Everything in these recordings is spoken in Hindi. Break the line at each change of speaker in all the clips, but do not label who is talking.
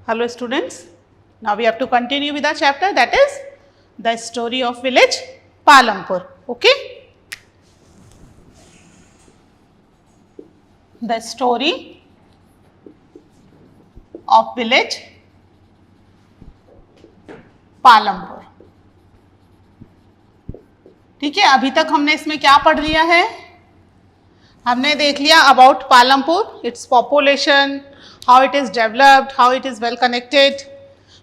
Hello students, now we have to continue with our chapter, that is the story of village Palampur. Okay, the story of village Palampur. ठीक है, अभी तक हमने इसमें क्या पढ़ लिया है? हमने देख लिया about Palampur, its population, how it is developed, how it is well connected.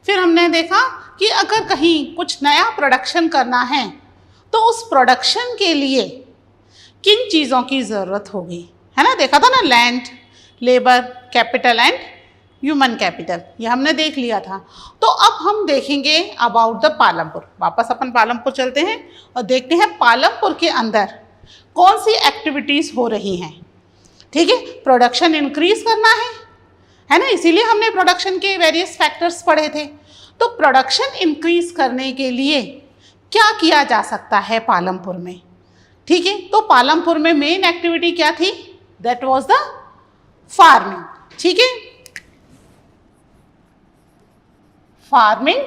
फिर हमने देखा कि अगर कहीं कुछ नया प्रोडक्शन करना है तो उस प्रोडक्शन के लिए किन चीज़ों की ज़रूरत होगी, है ना. देखा था ना, land, labour, capital and human capital, ये हमने देख लिया था. तो अब हम देखेंगे अबाउट द पालमपुर. वापस अपन पालमपुर चलते हैं और देखते हैं पालमपुर के अंदर कौन सी एक्टिविटीज़ हो रही हैं. ठीक है, प्रोडक्शन इंक्रीज करना है ना, इसीलिए हमने प्रोडक्शन के वेरियस फैक्टर्स पढ़े थे. तो प्रोडक्शन इंक्रीज करने के लिए क्या किया जा सकता है पालमपुर में. ठीक है, तो पालमपुर में मेन एक्टिविटी क्या थी? That was the farming. ठीक है, फार्मिंग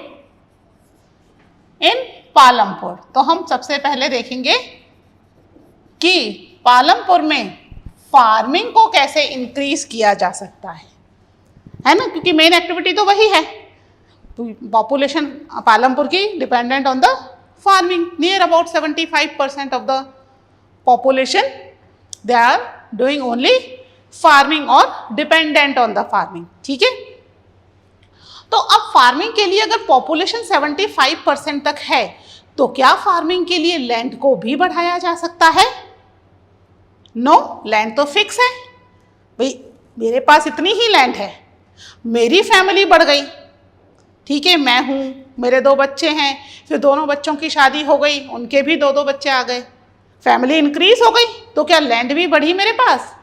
इन पालमपुर. तो हम सबसे पहले देखेंगे कि पालमपुर में फार्मिंग को कैसे इंक्रीज किया जा सकता है ना, क्योंकि मेन एक्टिविटी तो वही है. पॉपुलेशन पालमपुर की dependent on the farming. Near about 75% of the population they are doing only farming और डिपेंडेंट ऑन द फार्मिंग. ठीक है, तो अब फार्मिंग के लिए अगर पॉपुलेशन 75% तक है तो क्या फार्मिंग के लिए लैंड को भी बढ़ाया जा सकता है? नो, लैंड तो फिक्स है. भाई मेरे पास इतनी ही लैंड है, मेरी फैमिली बढ़ गई. ठीक है, मैं हूँ, मेरे 2 बच्चे हैं, फिर दोनों बच्चों की शादी हो गई, उनके भी 2-2 बच्चे आ गए, फैमिली इंक्रीज हो गई, तो क्या लैंड भी बढ़ी मेरे पास?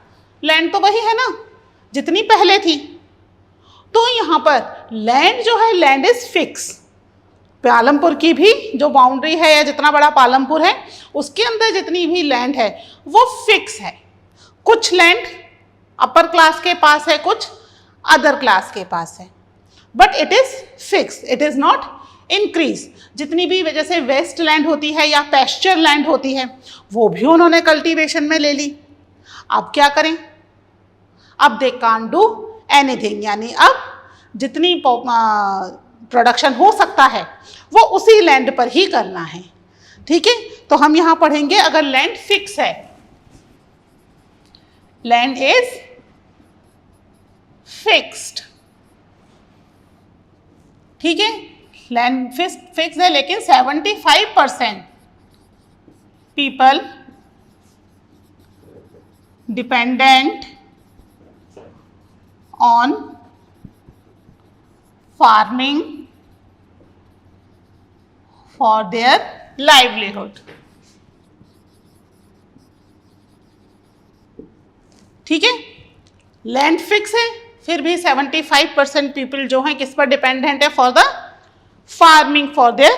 लैंड तो वही है ना जितनी पहले थी. तो यहाँ पर लैंड जो है, लैंड इज फिक्स. पालमपुर की भी जो बाउंड्री है या जितना बड़ा पालमपुर है उसके अंदर जितनी भी लैंड है वो फिक्स है. कुछ लैंड अपर क्लास के पास है, कुछ अदर क्लास के पास है, but it is fix, it is not increase. जितनी भी वजह से वेस्ट लैंड होती है या पैस्चर लैंड होती है वो भी उन्होंने कल्टीवेशन में ले ली. अब क्या करें? अब दे कांट डू एनीथिंग, यानी अब जितनी प्रोडक्शन हो सकता है वो उसी लैंड पर ही करना है. ठीक है, तो हम यहां पढ़ेंगे अगर लैंड फिक्स है, लैंड इज फिक्स्ड. ठीक है, लैंड फिक्स है, लेकिन 75% people dependent on farming for their livelihood. ठीक है, लैंड फिक्स है, फिर भी 75% पीपल जो हैं किस पर डिपेंडेंट है? For the farming for their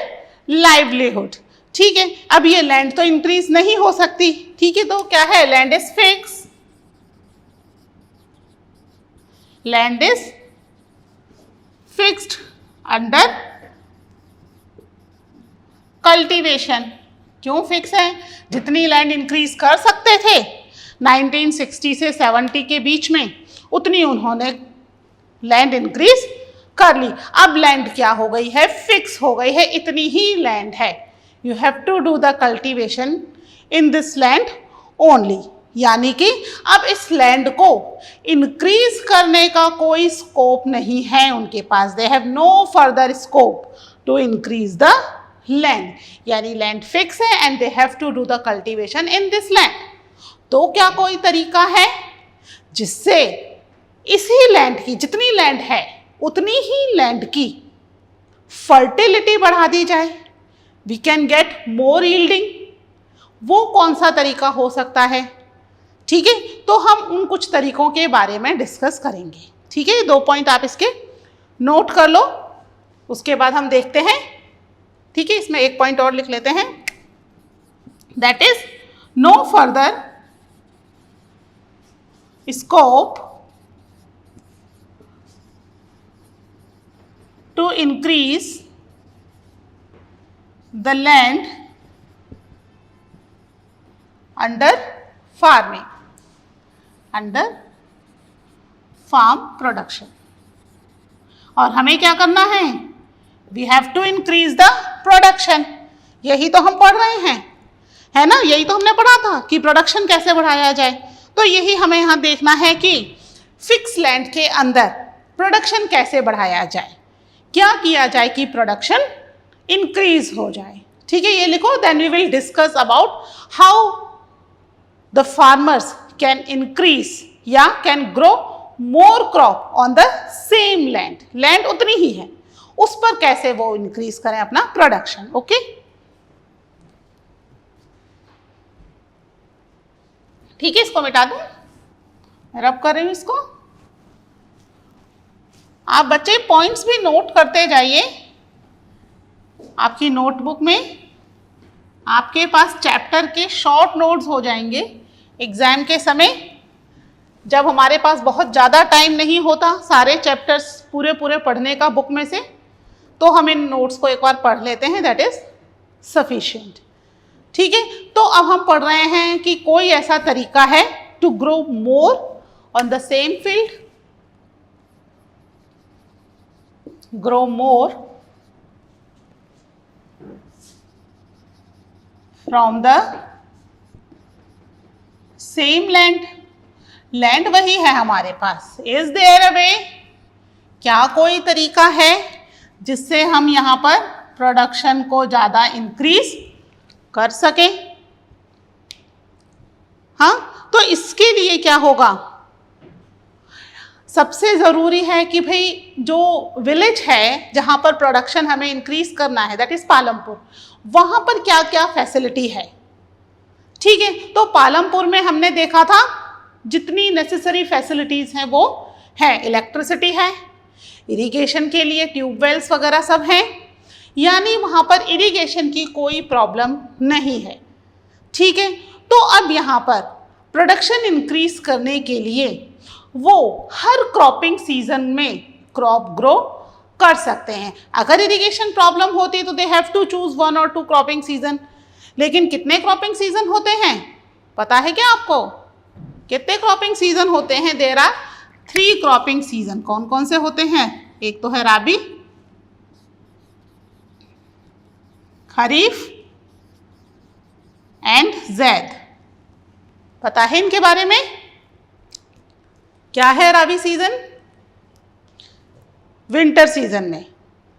livelihood. ठीक है, अब ये लैंड तो इंक्रीज नहीं हो सकती. ठीक है, तो क्या है? Land is fix, land is fixed under cultivation. क्यों फिक्स है? जितनी लैंड इंक्रीज कर सकते थे 1960 से 70 के बीच में, उतनी उन्होंने लैंड इंक्रीज कर ली. अब लैंड क्या हो गई है? फिक्स हो गई है, इतनी ही लैंड है. You have to do the cultivation in this land only. यानी कि अब इस लैंड को इंक्रीज करने का कोई स्कोप नहीं है उनके पास. They have no further scope to increase the land. यानी लैंड फिक्स है and they have to do the cultivation in this land. तो क्या कोई तरीका है जिससे इसी लैंड की, जितनी लैंड है उतनी ही लैंड की फर्टिलिटी बढ़ा दी जाए? We can get more yielding. वो कौन सा तरीका हो सकता है? ठीक है, तो हम उन कुछ तरीकों के बारे में डिस्कस करेंगे. ठीक है, 2 पॉइंट आप इसके नोट कर लो, उसके बाद हम देखते हैं. ठीक है, इसमें एक पॉइंट और लिख लेते हैं, that is no further scope to increase the land under farming, under farm production. और हमें क्या करना है? We have to increase the production. यही तो हम पढ़ रहे हैं, है ना? यही तो हमने पढ़ा था कि प्रोडक्शन कैसे बढ़ाया जाए। तो यही हमें यहाँ देखना है कि फिक्स लैंड के अंदर प्रोडक्शन कैसे बढ़ाया जाए, क्या किया जाए कि प्रोडक्शन इंक्रीज हो जाए। ठीक है, ये लिखो। Then we will discuss about how the farmers can increase या can grow more crop on the same land. Land उतनी ही है, उस पर कैसे वो इंक्रीज करें अपना प्रोडक्शन। ओके, ठीक है, इसको मिटा दूं, रब कर रही हूं इसको। आप बच्चे पॉइंट्स भी नोट करते जाइए। आपकी नोटबुक में आपके पास चैप्टर के शॉर्ट नोट्स हो जाएंगे। एग्जाम के समय जब हमारे पास बहुत ज़्यादा टाइम नहीं होता सारे चैप्टर्स पूरे पढ़ने का बुक में से, तो हम इन नोट्स को एक बार पढ़ लेते हैं, दैट इज सफिशिएंट। ठीक है, तो अब हम पढ़ रहे हैं कि कोई ऐसा तरीका है to grow more on the same field, grow more from the same land. Land वही है हमारे पास। इज देयर अ वे, क्या कोई तरीका है जिससे हम यहाँ पर प्रोडक्शन को ज़्यादा इंक्रीज कर सके? हाँ, तो इसके लिए क्या होगा? सबसे ज़रूरी है कि भाई जो विलेज है जहाँ पर प्रोडक्शन हमें इंक्रीज करना है, दैट इज़ पालमपुर, वहाँ पर क्या क्या फैसिलिटी है। ठीक है, तो पालमपुर में हमने देखा था जितनी नेसेसरी फैसिलिटीज़ हैं वो है। इलेक्ट्रिसिटी है, इरिगेशन के लिए ट्यूबवेल्स वगैरह सब हैं, यानी वहाँ पर इरिगेशन की कोई प्रॉब्लम नहीं है। ठीक है, तो अब यहाँ पर प्रोडक्शन इंक्रीज करने के लिए वो हर क्रॉपिंग सीजन में क्रॉप ग्रो कर सकते हैं। अगर इरिगेशन प्रॉब्लम होती तो दे हैव टू चूज 1 और 2 क्रॉपिंग सीजन। लेकिन कितने क्रॉपिंग सीजन होते हैं पता है क्या आपको? कितने क्रॉपिंग सीजन होते हैं? There are 3 cropping season. कौन कौन से होते हैं? एक तो है राबी, खरीफ एंड जैद। पता है इनके बारे में? क्या है राबी सीजन? विंटर सीजन में।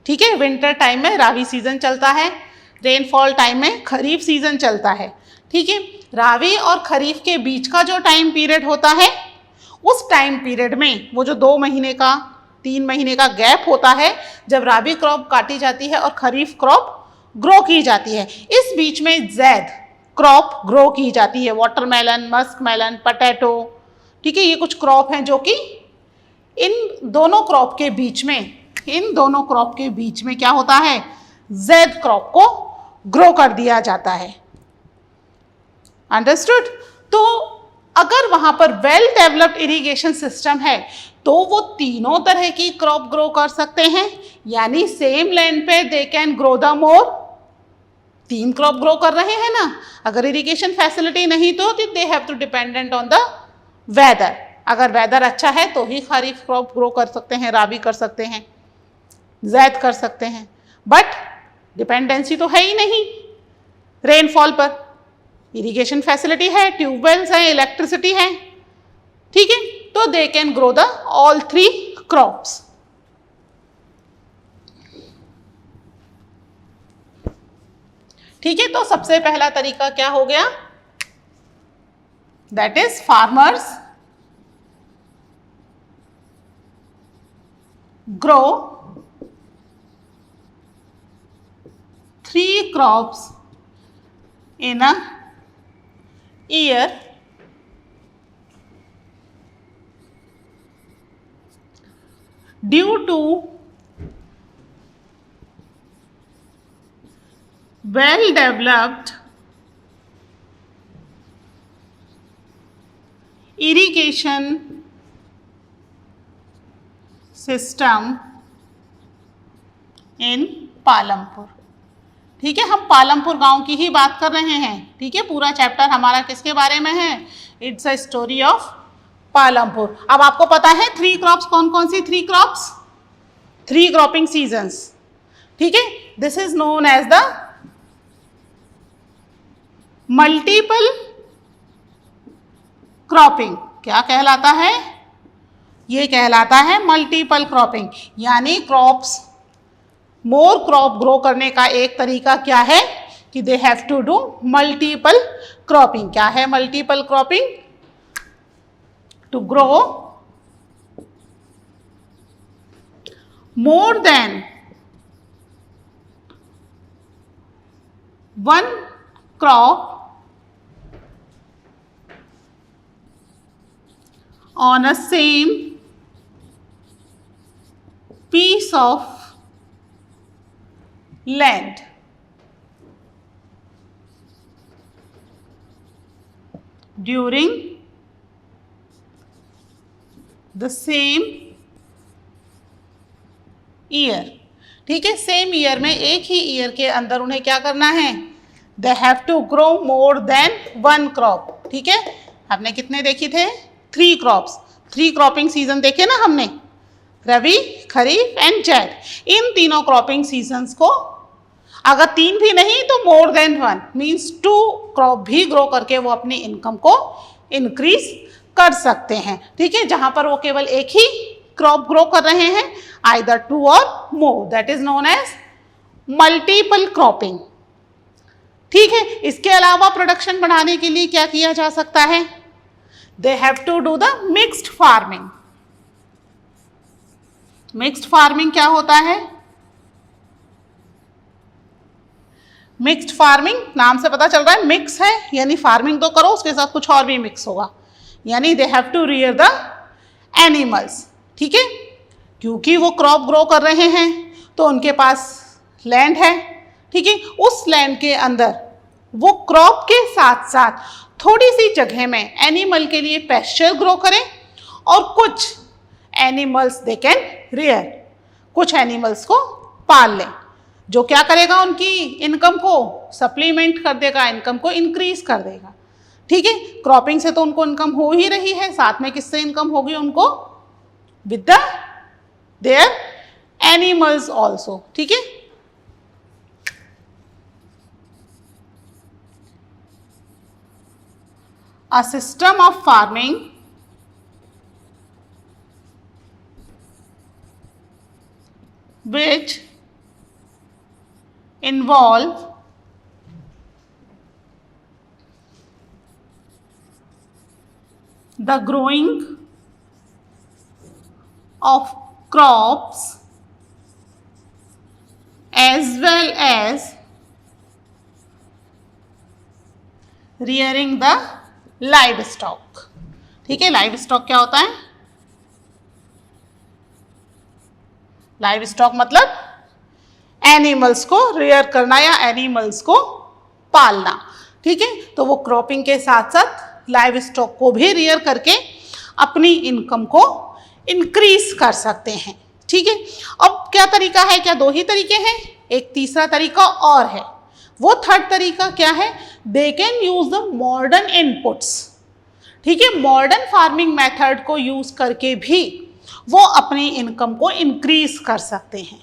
ठीक है, विंटर टाइम में राबी सीजन चलता है, रेनफॉल टाइम में खरीफ सीजन चलता है। ठीक है, राबी और खरीफ के बीच का जो टाइम पीरियड होता है, उस टाइम पीरियड में वो जो 2 महीने का 3 महीने का गैप होता है, जब राबी क्रॉप काटी जाती है और खरीफ क्रॉप ग्रो की जाती है, इस बीच में जैद क्रॉप ग्रो की जाती है। Watermelon, musk melon, potato. ठीक है, ये कुछ क्रॉप हैं जो कि इन दोनों क्रॉप के बीच में क्या होता है? जैद क्रॉप को ग्रो कर दिया जाता है। अंडरस्टूड? तो अगर वहां पर वेल डेवलप्ड इरिगेशन सिस्टम है तो वो तीनों तरह की क्रॉप ग्रो कर सकते हैं, यानी सेम लैंड पे they can grow the more. 3 crop grow कर रहे हैं ना। अगर इरिगेशन फैसिलिटी नहीं तो they have to dependent on the weather. अगर वेदर अच्छा है तो ही खरीफ क्रॉप ग्रो कर सकते हैं, राबी कर सकते हैं, जैद कर सकते हैं, बट डिपेंडेंसी तो है ही नहीं रेनफॉल पर। इरिगेशन फैसिलिटी है, ट्यूबवेल्स हैं, इलेक्ट्रिसिटी है। ठीक है, तो दे can grow the all 3 crops. ठीक है, तो सबसे पहला तरीका क्या हो गया? That is farmers grow 3 crops in a year due to well developed irrigation system इन पालमपुर। ठीक है, हम पालमपुर गांव की ही बात कर रहे हैं। ठीक है, पूरा चैप्टर हमारा किसके बारे में है? It's a story of Palampur. अब आपको पता है 3 क्रॉप्स कौन कौन सी? 3 क्रॉप्स, 3 क्रॉपिंग सीजन्स। ठीक है, this is known as the multiple cropping. क्या कहलाता है? ये कहलाता है मल्टीपल क्रॉपिंग। यानी क्रॉप्स, मोर क्रॉप ग्रो करने का एक तरीका क्या है कि they have to do multiple cropping. क्या है multiple cropping? To grow more than 1 crop on a same piece of land. During the same year. ठीक है, सेम ईयर में, एक ही ईयर के अंदर उन्हें क्या करना है? They have to grow more than 1 crop. ठीक है, हमने कितने देखी थे? 3 क्रॉप्स। 3 क्रॉपिंग सीजन देखे ना हमने, रबी, खरीफ एंड जैद। इन तीनों क्रॉपिंग सीजन्स को अगर 3 भी नहीं तो मोर देन 1 मीन्स 2 क्रॉप भी ग्रो करके वो अपनी इनकम को इंक्रीज कर सकते हैं। ठीक है, जहां पर वो केवल एक ही क्रॉप ग्रो कर रहे हैं, आइदर 2 और more, that is known as multiple cropping. ठीक है, इसके अलावा प्रोडक्शन बढ़ाने के लिए क्या किया जा सकता है? They have to do the mixed farming. Mixed farming क्या होता है? मिक्स्ड फार्मिंग नाम से पता चल रहा है मिक्स है, यानी फार्मिंग तो करो उसके साथ कुछ और भी मिक्स होगा। यानी they have to rear the animals. ठीक है, क्योंकि वो क्रॉप ग्रो कर रहे हैं तो उनके पास लैंड है। ठीक है, उस लैंड के अंदर वो क्रॉप के साथ साथ थोड़ी सी जगह में एनिमल के लिए पेस्चर ग्रो करें और कुछ एनिमल्स दे कैन रियर, कुछ एनिमल्स को पाल लें, जो क्या करेगा? उनकी इनकम को सप्लीमेंट कर देगा, इनकम को इंक्रीज कर देगा। ठीक है, क्रॉपिंग से तो उनको इनकम हो ही रही है, साथ में किससे इनकम होगी उनको? With the there animals also. ठीक है, a system of farming which involve the growing of crops as well as rearing the live stock. ठीक है, लाइव स्टॉक क्या होता है? लाइव स्टॉक मतलब एनिमल्स को रियर करना या एनिमल्स को पालना। ठीक है, तो वो क्रॉपिंग के साथ साथ लाइव स्टॉक को भी रियर करके अपनी इनकम को इंक्रीज कर सकते हैं। ठीक है, अब क्या तरीका है? क्या 2 ही तरीके हैं? एक तीसरा तरीका और है। वो थर्ड तरीका क्या है? They can use the modern inputs. ठीक है, मॉडर्न फार्मिंग मेथड को यूज करके भी वो अपनी इनकम को इंक्रीज कर सकते हैं।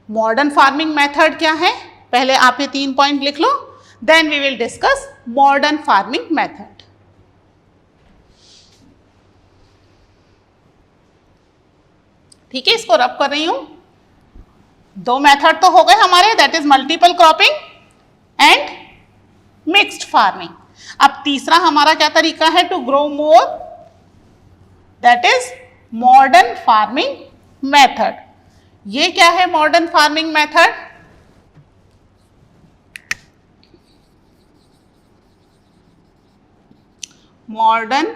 मॉडर्न फार्मिंग मेथड क्या है? पहले आप ये 3 पॉइंट लिख लो, then we will discuss modern farming method. ठीक है, इसको रब कर रही हूं। 2 मेथड तो हो गए हमारे, that is multiple cropping and mixed farming. अब तीसरा हमारा क्या तरीका है? To grow more, that is modern farming method. ये क्या है modern farming method? Modern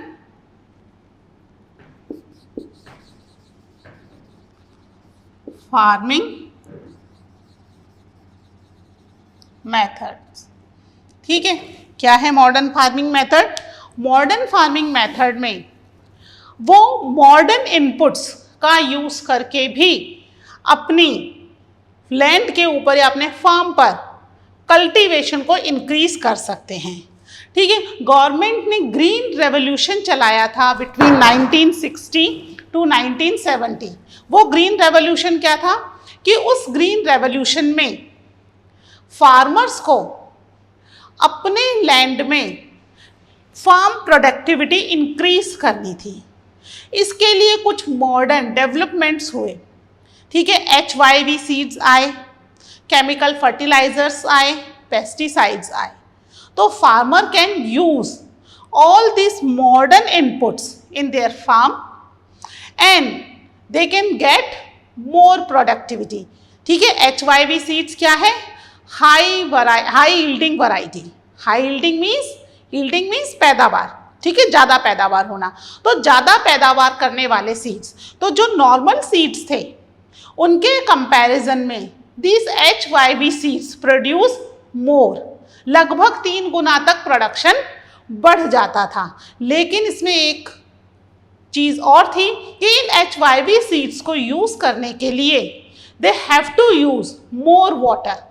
farming methods. ठीक है, क्या है modern farming method? Modern farming method में वो मॉडर्न इनपुट्स का यूज करके भी अपनी लैंड के ऊपर या अपने फार्म पर कल्टीवेशन को इंक्रीज कर सकते हैं। ठीक है, गवर्नमेंट ने ग्रीन रेवोल्यूशन चलाया था बिटवीन 1960 टू 1970। वो ग्रीन रेवोल्यूशन क्या था कि उस ग्रीन रेवोल्यूशन में फार्मर्स को अपने लैंड में फार्म प्रोडक्टिविटी इंक्रीज करनी थी। इसके लिए कुछ मॉडर्न डेवलपमेंट्स हुए। ठीक है, HYV सीड्स आए, केमिकल फर्टिलाइजर्स आए, पेस्टिसाइड्स आए। तो farmer can use all this modern inputs in their farm and they can get more productivity. ठीक है, HYV सीड्स क्या है? High yielding variety. High yielding means पैदावार। ठीक है, ज़्यादा पैदावार होना। तो ज़्यादा पैदावार करने वाले सीड्स, तो जो नॉर्मल सीड्स थे उनके कंपैरिजन में this HYV seeds produce more, लगभग 3 गुना तक प्रोडक्शन बढ़ जाता था। लेकिन इसमें एक चीज़ और थी कि इन HYV सीड्स को यूज़ करने के लिए they have to use more water.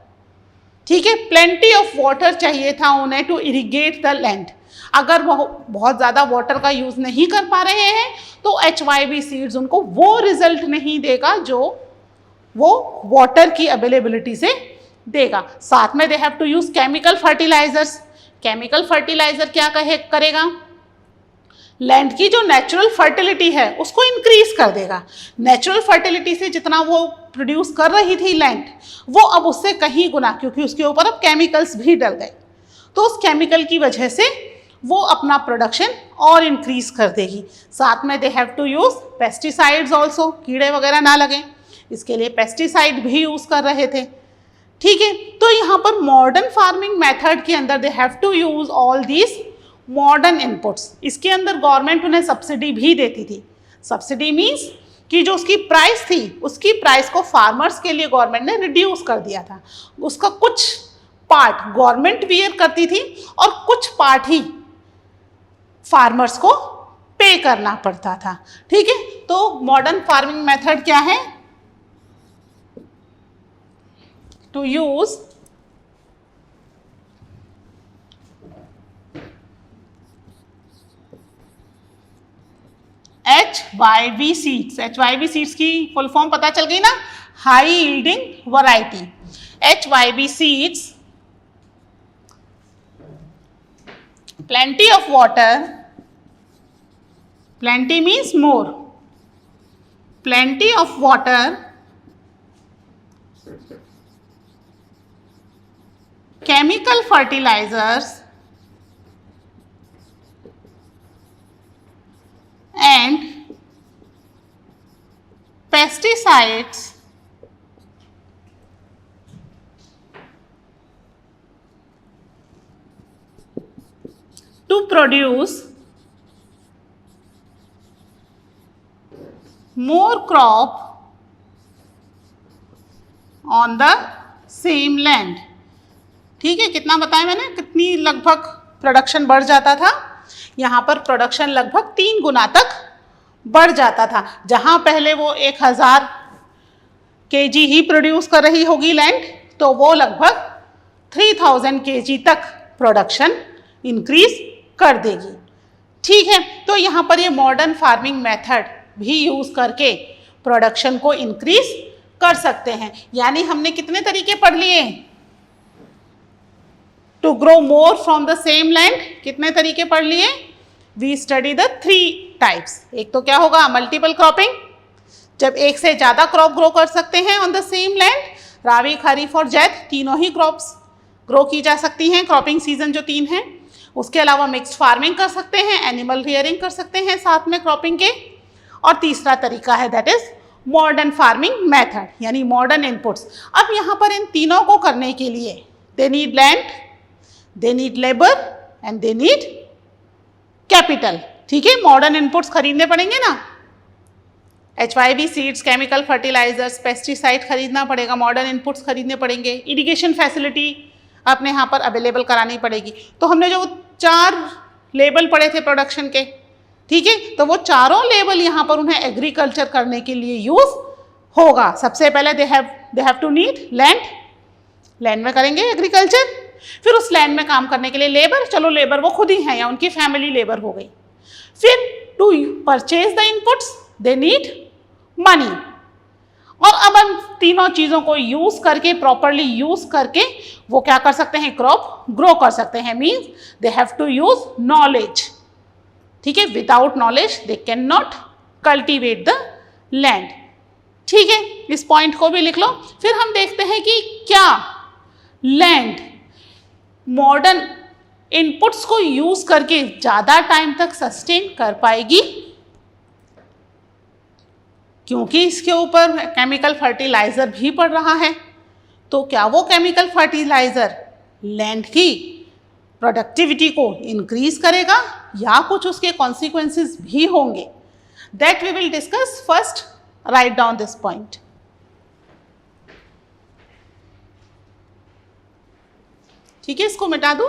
ठीक है, प्लेंटी ऑफ वाटर चाहिए था उन्हें टू इरिगेट द लैंड। अगर वो बहुत ज़्यादा वाटर का यूज़ नहीं कर पा रहे हैं तो HYV सीड्स उनको वो रिजल्ट नहीं देगा जो वो वाटर की अवेलेबिलिटी से देगा। साथ में they have to use chemical fertilizers. Chemical fertilizer क्या करेगा? लैंड की जो नेचुरल फर्टिलिटी है उसको इंक्रीज कर देगा। नेचुरल फर्टिलिटी से जितना वो प्रोड्यूस कर रही थी लैंड, वो अब उससे कहीं गुना, क्योंकि उसके ऊपर अब केमिकल्स भी डल गए, तो उस केमिकल की वजह से वो अपना प्रोडक्शन और इंक्रीज कर देगी। साथ में they have to use pesticides also, कीड़े वगैरह ना लगें, इसके लिए पेस्टिसाइड भी यूज़ कर रहे थे। ठीक है, तो यहाँ पर मॉडर्न फार्मिंग मेथड के अंदर they have to use all these modern inputs. इसके अंदर गवर्नमेंट उन्हें सब्सिडी भी देती थी। सब्सिडी मीन्स कि जो उसकी प्राइस थी, उसकी प्राइस को फार्मर्स के लिए गवर्नमेंट ने रिड्यूस कर दिया था। उसका कुछ पार्ट गवर्नमेंट बियर करती थी और कुछ पार्ट ही फार्मर्स को पे करना पड़ता था। ठीक है, तो मॉडर्न फार्मिंग मेथड क्या है? To use HYV seeds. HYV seeds की फुल फॉर्म पता चल गई ना? High yielding variety. HYV seeds, plenty of water, plenty means more, plenty of water, chemical fertilizers and pesticides to produce more crop on the same land। ठीक है, कितना बताया मैंने? कितनी लगभग प्रोडक्शन बढ़ जाता था? यहाँ पर प्रोडक्शन लगभग 3 गुना तक बढ़ जाता था। जहाँ पहले वो 1000 kg ही प्रोड्यूस कर रही होगी लैंड, तो वो लगभग 3000 kg तक प्रोडक्शन इंक्रीज कर देगी। ठीक है, तो यहाँ पर ये मॉडर्न फार्मिंग मेथड भी यूज़ करके प्रोडक्शन को इंक्रीज कर सकते हैं। यानी हमने कितने तरीके पढ़ लिए? To grow more from the same land कितने तरीके पढ़ लिए? We study the 3 types. एक तो क्या होगा? मल्टीपल क्रॉपिंग, जब एक से ज़्यादा क्रॉप ग्रो कर सकते हैं on the same land. Rabi, kharif और जैद तीनों ही क्रॉप्स ग्रो की जा सकती हैं, क्रॉपिंग सीजन जो 3 हैं। उसके अलावा मिक्स्ड फार्मिंग कर सकते हैं, एनिमल रियरिंग कर सकते हैं साथ में क्रॉपिंग के। और तीसरा तरीका है that is modern farming method, यानी मॉडर्न इनपुट्स। अब यहाँ पर इन तीनों को करने के लिए they need land, they need labour and they need capital. ठीक है, मॉडर्न इनपुट्स खरीदने पड़ेंगे ना, HYV seeds, chemical fertilizers, pesticide खरीदना पड़ेगा, मॉडर्न इनपुट्स खरीदने पड़ेंगे, इरिगेशन फैसिलिटी अपने यहाँ पर अवेलेबल करानी पड़ेगी। तो हमने जो 4 लेबल पढ़े थे प्रोडक्शन के, ठीक है, तो वो चारों लेबल यहाँ पर उन्हें एग्रीकल्चर करने के लिए यूज होगा। सबसे पहले they have they have to need land, land में करेंगे एग्रीकल्चर। फिर उस लैंड में काम करने के लिए लेबर, चलो लेबर वो खुद ही हैं या उनकी फैमिली लेबर हो गई। फिर to purchase the inputs they need money. और अब हम तीनों चीज़ों को यूज़ करके, प्रॉपरली यूज़ करके वो क्या कर सकते हैं, क्रॉप ग्रो कर सकते हैं। Means they have to use knowledge, ठीक है। Without knowledge they can not cultivate the land, ठीक है। इस पॉइंट को भी लिख लो। फिर हम देखते हैं कि क्या लैंड मॉडर्न इनपुट्स को यूज करके ज़्यादा टाइम तक सस्टेन कर पाएगी, क्योंकि इसके ऊपर केमिकल फर्टिलाइज़र भी पड़ रहा है। तो क्या वो केमिकल फर्टिलाइज़र लैंड की प्रोडक्टिविटी को इंक्रीज करेगा या कुछ उसके कॉन्सिक्वेंसेस भी होंगे? That we will discuss. First write down this point, ठीक है। इसको मिटा दूं।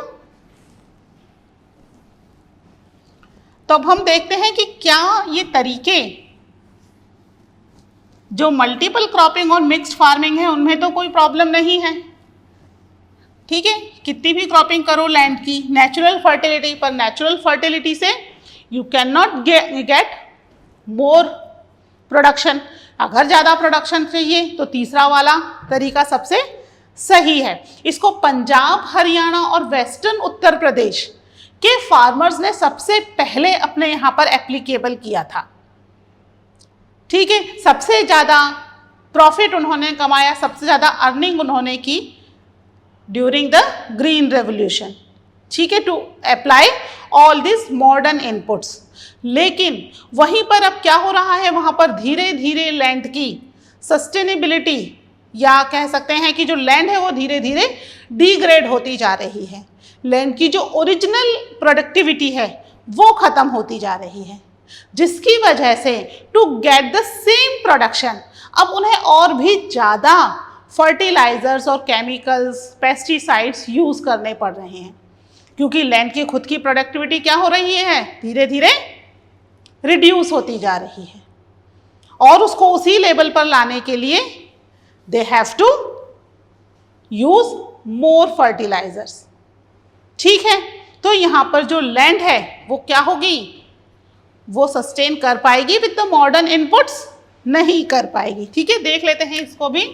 तो अब हम देखते हैं कि क्या ये तरीके जो मल्टीपल क्रॉपिंग और मिक्स्ड फार्मिंग है उनमें तो कोई प्रॉब्लम नहीं है, ठीक है। कितनी भी क्रॉपिंग करो लैंड की, नेचुरल फर्टिलिटी पर, नेचुरल फर्टिलिटी से you can not get more production. अगर ज़्यादा प्रोडक्शन चाहिए तो तीसरा वाला तरीका सबसे सही है। इसको पंजाब, हरियाणा और वेस्टर्न उत्तर प्रदेश के फार्मर्स ने सबसे पहले अपने यहाँ पर एप्लीकेबल किया था, ठीक है। सबसे ज़्यादा प्रॉफिट उन्होंने कमाया, सबसे ज़्यादा अर्निंग उन्होंने की ड्यूरिंग द ग्रीन रेवोल्यूशन, ठीक है, to apply all this modern inputs. लेकिन वहीं पर अब क्या हो रहा है, वहाँ पर धीरे धीरे लैंड की सस्टेनेबिलिटी, या कह सकते हैं कि जो लैंड है वो धीरे धीरे डिग्रेड होती जा रही है। लैंड की जो ओरिजिनल प्रोडक्टिविटी है वो ख़त्म होती जा रही है, जिसकी वजह से to get the same production अब उन्हें और भी ज़्यादा फर्टिलाइजर्स और केमिकल्स, पेस्टिसाइड्स यूज़ करने पड़ रहे हैं, क्योंकि लैंड की खुद की प्रोडक्टिविटी क्या हो रही है, धीरे धीरे रिड्यूस होती जा रही है। और उसको उसी लेवल पर लाने के लिए they have to use more fertilizers, ठीक है। तो यहाँ पर जो लैंड है वो क्या होगी, वो सस्टेन कर पाएगी विद द मॉडर्न इनपुट्स? नहीं कर पाएगी, ठीक है। देख लेते हैं इसको भी।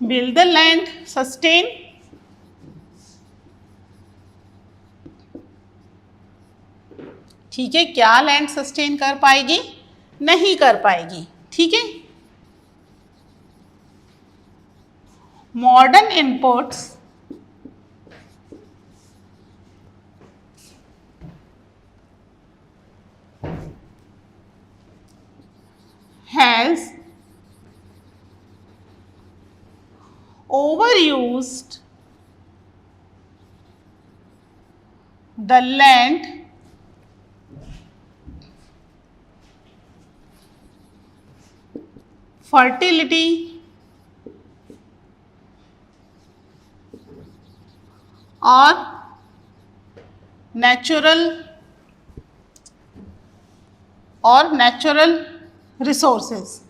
Will the land sustain? ठीक है, क्या लैंड सस्टेन कर पाएगी? नहीं कर पाएगी, ठीक है। Modern inputs has overused the land fertility और नेचुरल रिसोर्सेज,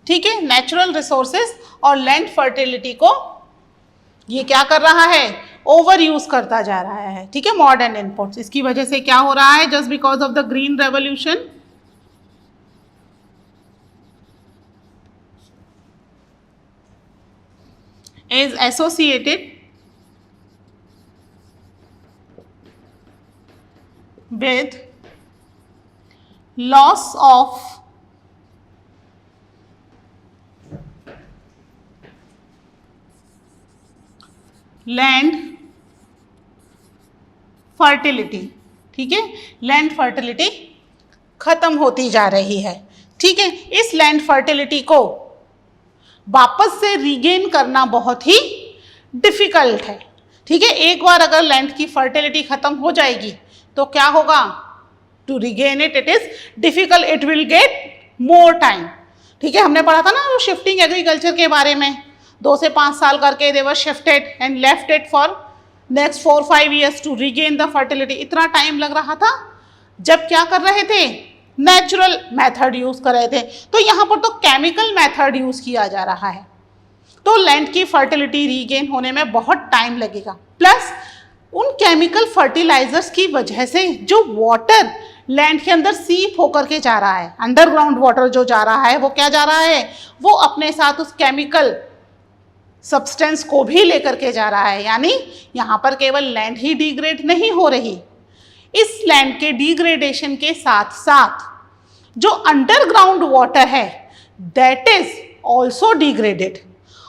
ठीक है। नेचुरल रिसोर्सेज और लैंड फर्टिलिटी को ये क्या कर रहा है, ओवर यूज करता जा रहा है, ठीक है, मॉडर्न इनपुट्स। इसकी वजह से क्या हो रहा है, just because of the green revolution is associated with loss of land fertility, ठीक है। लैंड फर्टिलिटी खत्म होती जा रही है, ठीक है। इस लैंड फर्टिलिटी को वापस से रीगेन करना बहुत ही डिफिकल्ट है, ठीक है। एक बार अगर लैंड की फर्टिलिटी खत्म हो जाएगी तो क्या होगा, to regain it is difficult, it will get more time, ठीक है। हमने पढ़ा था ना वो शिफ्टिंग एग्रीकल्चर के बारे में, 2 से 5 साल करके they were shifted and left it for next 4-5 years to regain the fertility. इतना टाइम लग रहा था, जब क्या कर रहे थे, नेचुरल मेथड यूज कर रहे थे, तो यहाँ पर तो केमिकल मेथड यूज किया जा रहा है, तो लैंड की फर्टिलिटी रीगेन होने में बहुत टाइम लगेगा। प्लस उन केमिकल फर्टिलाइजर्स की वजह से जो वाटर लैंड के अंदर सीप होकर के जा रहा है, अंडरग्राउंड वाटर जो जा रहा है वो क्या जा रहा है, वो अपने साथ उस केमिकल सब्सटेंस को भी लेकर के जा रहा है। यानी यहाँ पर केवल लैंड ही डिग्रेड नहीं हो रही, इस लैंड के डिग्रेडेशन के साथ साथ जो अंडरग्राउंड वाटर है दैट इज ऑल्सो डिग्रेडेड,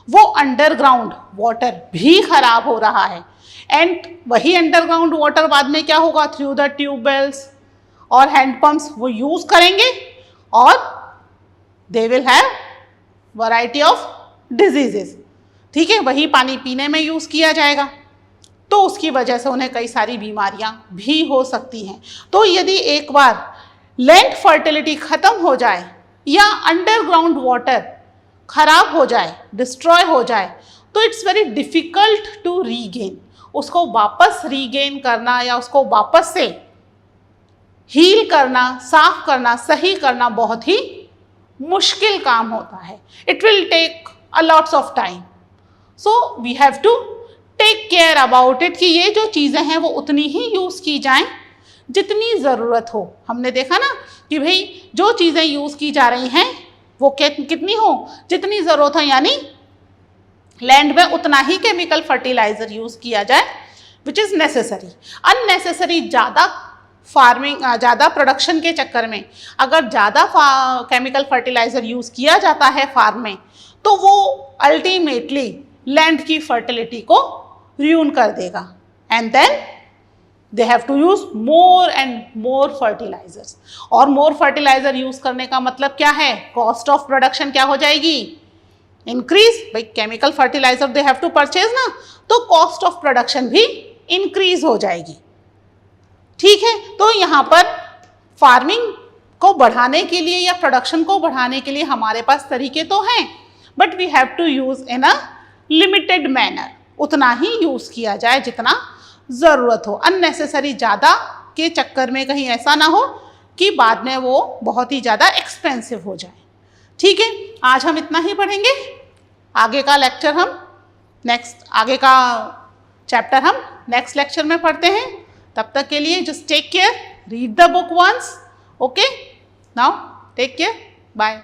वो अंडरग्राउंड वाटर भी खराब हो रहा है। एंड वही अंडरग्राउंड वाटर बाद में क्या होगा, थ्रू द ट्यूबवेल्स और हैंडपम्प्स वो यूज करेंगे और they will have variety of diseases. ठीक है, वही पानी पीने में यूज किया जाएगा, तो उसकी वजह से उन्हें कई सारी बीमारियां भी हो सकती हैं। तो यदि एक बार लैंड फर्टिलिटी खत्म हो जाए या अंडरग्राउंड वाटर खराब हो जाए, डिस्ट्रॉय हो जाए, तो it's very difficult to regain, उसको वापस रीगेन करना या उसको वापस से हील करना, साफ करना, सही करना बहुत ही मुश्किल काम होता है। It will take a lots of time, so we have to take care about it कि ये जो चीज़ें हैं वो उतनी ही यूज़ की जाएं जितनी ज़रूरत हो। हमने देखा ना कि भाई जो चीज़ें यूज़ की जा रही हैं वो कितनी हो, जितनी ज़रूरत हो, यानी लैंड में उतना ही केमिकल फर्टिलाइजर यूज़ किया जाए विच इज़ नेसेसरी। अननेसेसरी ज़्यादा फार्मिंग, ज़्यादा प्रोडक्शन के चक्कर में अगर ज़्यादा केमिकल फर्टिलाइजर यूज़ किया जाता है फार्म में, तो वो अल्टीमेटली लैंड की फर्टिलिटी को ruin कर देगा, and then they have to use more and more fertilizers. और मोर फर्टिलाइजर यूज करने का मतलब क्या है, कॉस्ट ऑफ प्रोडक्शन क्या हो जाएगी, इंक्रीज। भाई chemical fertilizer they have to purchase ना, तो कॉस्ट ऑफ प्रोडक्शन भी इंक्रीज हो जाएगी। ठीक है, तो यहाँ पर फार्मिंग को बढ़ाने के लिए या प्रोडक्शन को बढ़ाने के लिए हमारे पास तरीके तो हैं, but we have to use in a limited manner, उतना ही यूज़ किया जाए जितना ज़रूरत हो। अननेसेसरी ज़्यादा के चक्कर में कहीं ऐसा ना हो कि बाद में वो बहुत ही ज़्यादा एक्सपेंसिव हो जाए। ठीक है, आज हम इतना ही पढ़ेंगे, आगे का लेक्चर हम आगे का चैप्टर हम नेक्स्ट लेक्चर में पढ़ते हैं। तब तक के लिए just take care, read the book once, okay, now take care, bye.